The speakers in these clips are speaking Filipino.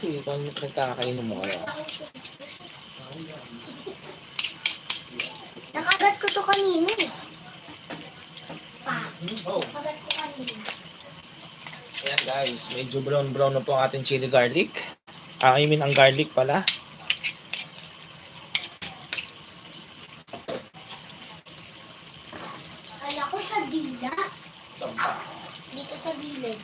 kasi kung nagkakainom mo kaya. Nakagat ko to kanina eh. Nakagat ko kanina. Ayan guys, medyo brown na po ang ating chili garlic. I mean ang garlic pala. Kala ko sa dila. Sampa. Dito sa gilid.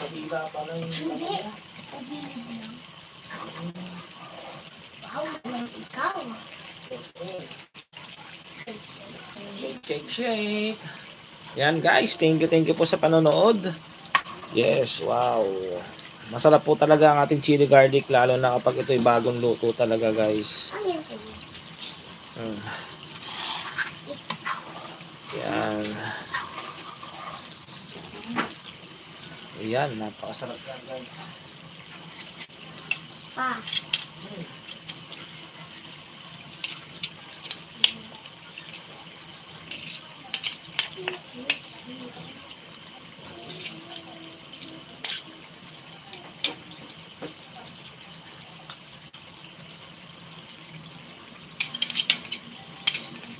Sa dila pala yung... Hindi. Sa gilid lang. Wow, naman ikaw. Shake. Yan guys, thank you po sa panonood. Yes, wow. Masarap po talaga ang ating chili garlic, lalo na kapag ito'y bagong luto talaga guys. Ano yan? Yan. Yan, napakasarap yan guys.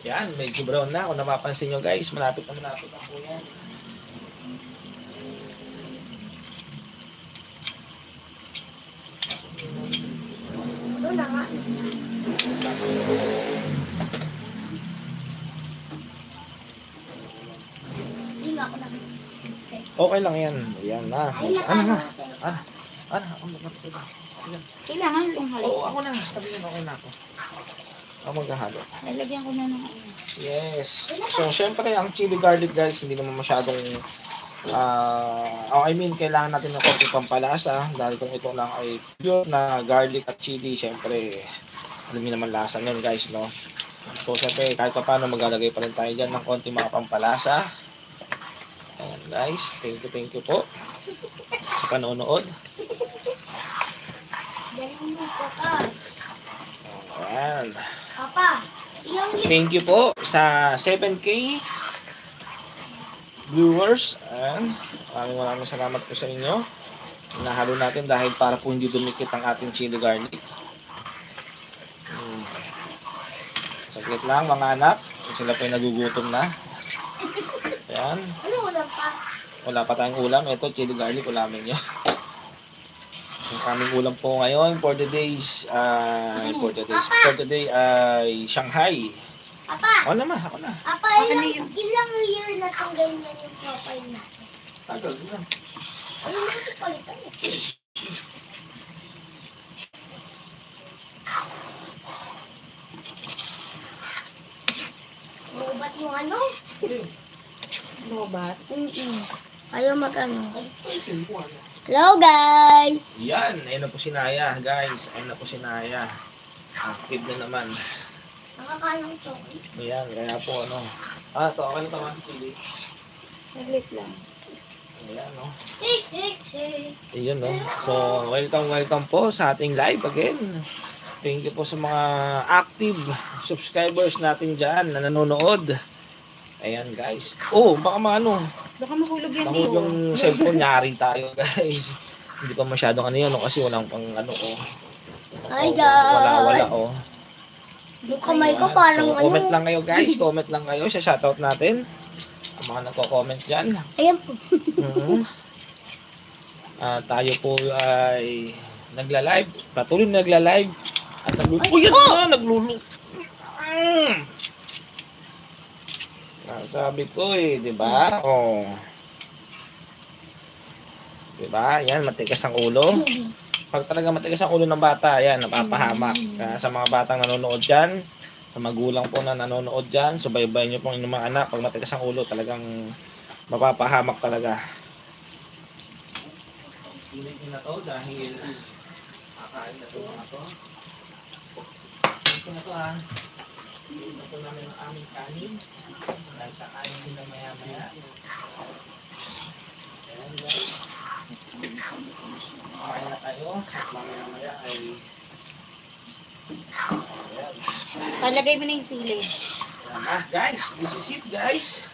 Yan, medyo brown na. Kung napapansin nyo guys, malapit na po yan. Ano na nga? Hindi nga ako nakasipit. Okay lang yan. Yan na. Ano na? Kailangan lunghalo. Oo, ako na. Sabihin, okay na ako. Ako maghahalo. Lalagyan ko na ng ano. Yes. So, syempre, ang chili garlic guys, hindi naman masyadong kailangan natin ng konti pampalasa dahil kung ito lang ay pure na garlic at chili, syempre, alam niyo naman lasa nyan guys, no? So, syempre, kahit pa paano maglalagay pa rin tayo dyan ng konti mga pampalasa. Ayan guys, thank you po sa panonood. Galing mo po ka. Ayan. Papa, yung Thank you po sa 7K viewers. And maraming salamat po sa inyo. Nahalo natin dahil para po hindi dumikit ang ating chili garlic. Saglit lang mga anak. Sila po ay nagugutom na. Ayan. ano ulam pa? Wala pa tayong ulam. Ito, chili garlic, ulamin nyo. Ang aming ulam po ngayon for the day ay Shanghai. Papa, Ako na. Papa, ilang year na itong ganyan yung profile natin? Tagal na. Ayun na si palitan eh. Bubat yung ano? Lobat. Ayaw mag-ano. Hello guys! Yan, ayun na po si Naya, guys. Ayun na po si Naya. Active na naman. Nakakain ng chocolate. Ayan, kaya po ano. Ito, okay na ito mga chili. Saglit lang. Ayan, no. Shake. Ayan, no. So, welcome po sa ating live again. Thank you po sa mga active subscribers natin dyan na nanonood. Ayan, guys. Oh, baka maano. Baka mahulog yan Mahulog dito. yung cellphone, nyari tayo, guys. Hindi pa masyadong ano yun, no? Kasi walang pang ano, oh. Hi guys! Wala, oh. Yung kamay ko parang So, ano. comment lang kayo guys, comment lang kayo sa shoutout natin. Ang mga nagko-comment dyan. Ayan po. Tayo po ay nagla-live, patuloy na nagla-live. At nagluluto. Sabi ko di ba? Oh. Di ba? Yan, matigas ang ulo. Pag talaga matigas ang ulo ng bata, yan, napapahamak. Kaya sa mga batang nanonood dyan, sa magulang po na nanonood dyan, subaybayan nyo pong inyong mga anak. Pag matigas ang ulo, talagang mapapahamak talaga. Pilit nyo na to dahil kakain na to mga to. Ito na to ha. Ito po namin ang aming kanin. Dahil kakain sila maya-maya. Ayan guys. Kakain na tayo. At mamaya-maya ay ayan. Palagay mo na yung sili. Ayan na guys. This is it guys.